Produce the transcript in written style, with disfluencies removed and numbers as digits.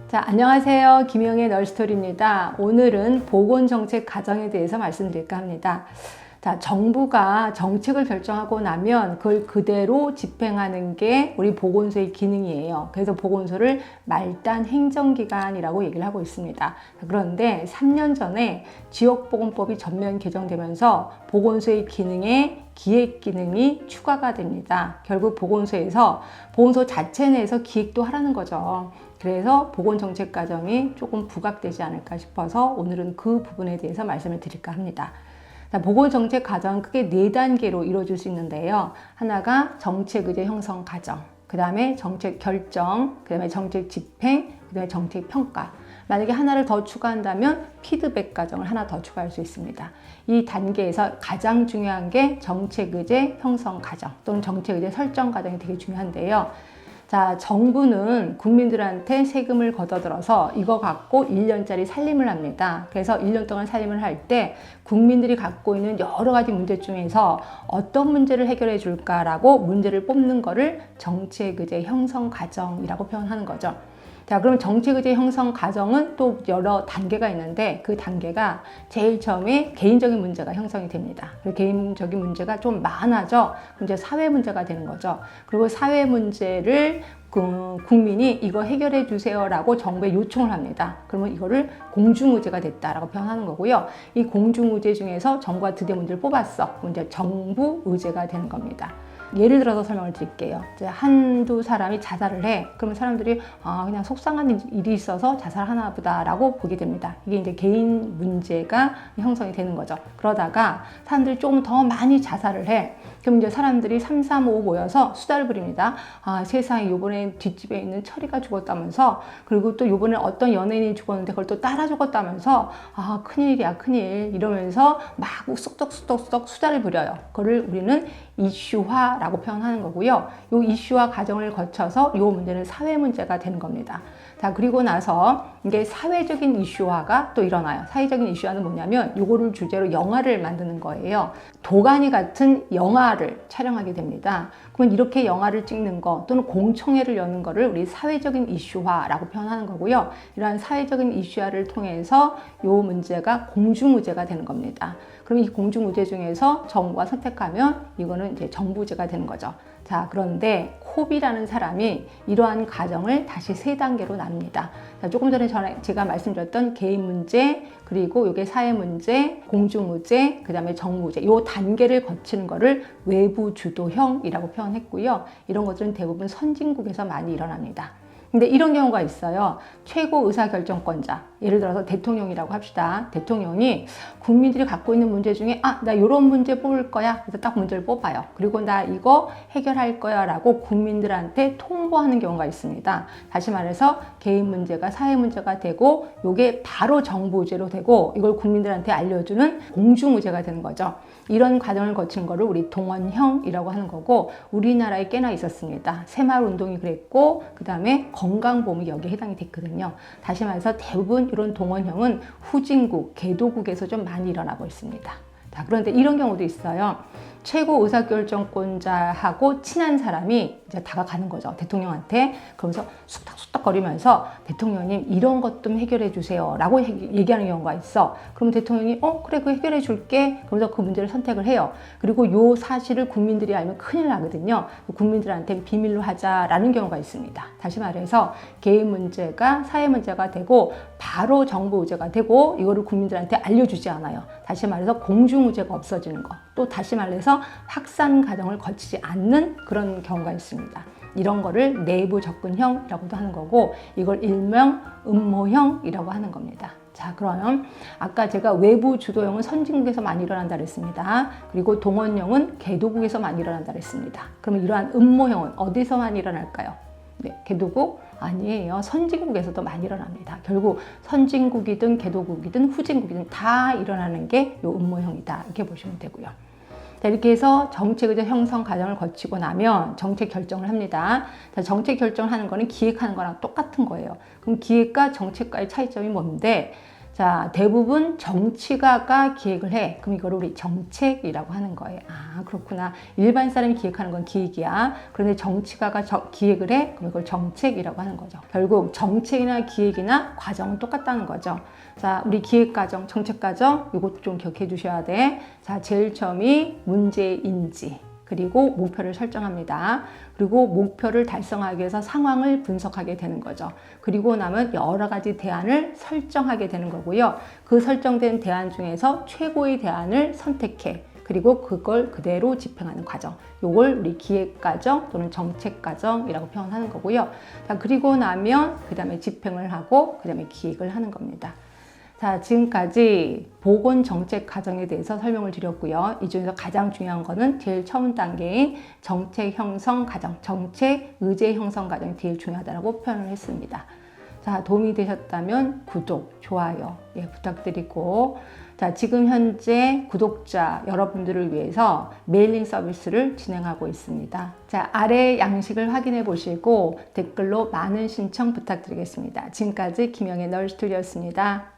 자, 안녕하세요. 김영의 널스토리입니다. 오늘은 보건정책 과정에 대해서 말씀드릴까 합니다. 자, 정부가 정책을 결정하고 나면 그걸 그대로 집행하는 게 우리 보건소의 기능이에요. 그래서 보건소를 말단 행정기관이라고 얘기를 하고 있습니다. 그런데 3년 전에 지역보건법이 전면 개정되면서 보건소의 기능에 기획 기능이 추가가 됩니다. 결국 보건소에서 보건소 자체 내에서 기획도 하라는 거죠. 그래서 보건정책 과정이 조금 부각되지 않을까 싶어서 오늘은 그 부분에 대해서 말씀을 드릴까 합니다. 보건정책 과정은 크게 4단계로 이루어질 수 있는데요. 하나가 정책 의제 형성 과정, 그 다음에 정책 결정, 그 다음에 정책 집행, 그 다음에 정책 평가. 만약에 하나를 더 추가한다면 피드백 과정을 하나 더 추가할 수 있습니다. 이 단계에서 가장 중요한 게 정책 의제 형성 과정 또는 정책 의제 설정 과정이 되게 중요한데요. 자, 정부는 국민들한테 세금을 걷어들어서 이거 갖고 1년짜리 살림을 합니다. 그래서 1년 동안 살림을 할 때 국민들이 갖고 있는 여러 가지 문제 중에서 어떤 문제를 해결해 줄까라고 문제를 뽑는 거를 정책의제 형성 과정이라고 표현하는 거죠. 자, 그럼 정책의제 형성 과정은 또 여러 단계가 있는데 그 단계가 제일 처음에 개인적인 문제가 형성이 됩니다. 개인적인 문제가 좀 많아져 이제 사회 문제가 되는 거죠. 그리고 사회 문제를 국민이 이거 해결해 주세요라고 정부에 요청을 합니다. 그러면 이거를 공중의제가 됐다라고 표현하는 거고요. 이 공중의제 중에서 정부가 드디어 문제를 뽑았어. 그럼 이제 정부의제가 되는 겁니다. 예를 들어서 설명을 드릴게요. 이제 한두 사람이 자살을 해. 그러면 사람들이 그냥 속상한 일이 있어서 자살하나 보다라고 보게 됩니다. 이게 이제 개인 문제가 형성이 되는 거죠. 그러다가 사람들이 조금 더 많이 자살을 해. 그럼 이제 사람들이 3, 4, 5 모여서 수다를 부립니다. 세상에 요번에 뒷집에 있는 철이가 죽었다면서, 그리고 또 요번에 어떤 연예인이 죽었는데 그걸 또 따라 죽었다면서, 큰일이야, 큰일. 이러면서 막 쑥덕쑥덕 수다를 부려요. 그거를 우리는 이슈화라고 표현하는 거고요. 이 이슈화 과정을 거쳐서 이 문제는 사회 문제가 되는 겁니다. 자, 그리고 나서 이게 사회적인 이슈화가 또 일어나요. 사회적인 이슈화는 뭐냐면 이거를 주제로 영화를 만드는 거예요. 도가니 같은 영화를 촬영하게 됩니다. 그러면 이렇게 영화를 찍는 거 또는 공청회를 여는 거를 우리 사회적인 이슈화라고 표현하는 거고요. 이러한 사회적인 이슈화를 통해서 이 문제가 공중의제가 되는 겁니다. 그럼 이 공중의제 중에서 정부가 선택하면 이거는 이제 정부의제가 되는 거죠. 자, 그런데 콥이라는 사람이 이러한 과정을 다시 3단계로 나눕니다. 자, 조금 전에 제가 말씀드렸던 개인 문제, 그리고 이게 사회 문제, 공중의제, 그 다음에 정부의제, 이 단계를 거치는 거를 외부 주도형이라고 표현했고요. 이런 것들은 대부분 선진국에서 많이 일어납니다. 근데 이런 경우가 있어요. 최고 의사결정권자, 예를 들어서 대통령이라고 합시다. 대통령이 국민들이 갖고 있는 문제 중에 나 이런 문제 뽑을 거야. 그래서 딱 문제를 뽑아요. 그리고 나 이거 해결할 거야 라고 국민들한테 통보하는 경우가 있습니다. 다시 말해서 개인 문제가 사회 문제가 되고 이게 바로 정부 의제로 되고 이걸 국민들한테 알려주는 공중의제가 되는 거죠. 이런 과정을 거친 거를 우리 동원형이라고 하는 거고, 우리나라에 꽤나 있었습니다. 새마을운동이 그랬고, 그 다음에 건강보험이 여기에 해당이 됐거든요. 다시 말해서 대부분 이런 동원형은 후진국, 개도국에서 좀 많이 일어나고 있습니다. 자, 그런데 이런 경우도 있어요. 최고 의사결정권자하고 친한 사람이 이제 다가가는 거죠. 대통령한테. 그러면서 쑥덕쑥덕거리면서 대통령님 이런 것 좀 해결해 주세요 라고 얘기하는 경우가 있어. 그러면 대통령이 그래 그거 해결해 줄게. 그러면서 그 문제를 선택을 해요. 그리고 요 사실을 국민들이 알면 큰일 나거든요. 국민들한테 비밀로 하자라는 경우가 있습니다. 다시 말해서 개인 문제가 사회 문제가 되고 바로 정부 의제가 되고 이거를 국민들한테 알려주지 않아요. 다시 말해서 공중의제가 없어지는 거. 또 다시 말해서 확산 과정을 거치지 않는 그런 경우가 있습니다. 이런 거를 내부 접근형이라고도 하는 거고, 이걸 일명 음모형이라고 하는 겁니다. 자, 그러면 아까 제가 외부 주도형은 선진국에서 많이 일어난다 그랬습니다. 그리고 동원형은 개도국에서 많이 일어난다 그랬습니다. 그러면 이러한 음모형은 어디서 많이 일어날까요? 네, 개도국? 아니에요. 선진국에서도 많이 일어납니다. 결국 선진국이든 개도국이든 후진국이든 다 일어나는 게 이 음모형이다. 이렇게 보시면 되고요. 자, 이렇게 해서 정책의제 형성 과정을 거치고 나면 정책 결정을 합니다. 자, 정책 결정을 하는 거는 기획하는 거랑 똑같은 거예요. 그럼 기획과 정책과의 차이점이 뭔데? 자, 대부분 정치가가 기획을 해. 그럼 이걸 우리 정책이라고 하는 거예요. 아, 그렇구나. 일반 사람이 기획하는 건 기획이야. 그런데 정치가가 기획을 해. 그럼 이걸 정책이라고 하는 거죠. 결국 정책이나 기획이나 과정은 똑같다는 거죠. 자, 우리 기획 과정, 정책 과정, 이것 좀 기억해 주셔야 돼. 자, 제일 처음이 문제인지. 그리고 목표를 설정합니다. 그리고 목표를 달성하기 위해서 상황을 분석하게 되는 거죠. 그리고 나면 여러 가지 대안을 설정하게 되는 거고요. 그 설정된 대안 중에서 최고의 대안을 선택해. 그리고 그걸 그대로 집행하는 과정. 요걸 우리 기획 과정 또는 정책 과정이라고 표현하는 거고요. 자, 그리고 나면 그 다음에 집행을 하고 그 다음에 기획을 하는 겁니다. 자, 지금까지 보건정책 과정에 대해서 설명을 드렸고요. 이 중에서 가장 중요한 거는 제일 처음 단계인 정책 형성 과정, 정책 의제 형성 과정이 제일 중요하다고 표현을 했습니다. 자, 도움이 되셨다면 구독, 좋아요 부탁드리고, 자, 지금 현재 구독자 여러분들을 위해서 메일링 서비스를 진행하고 있습니다. 자, 아래 양식을 확인해 보시고 댓글로 많은 신청 부탁드리겠습니다. 지금까지 김영애 널스토리였습니다.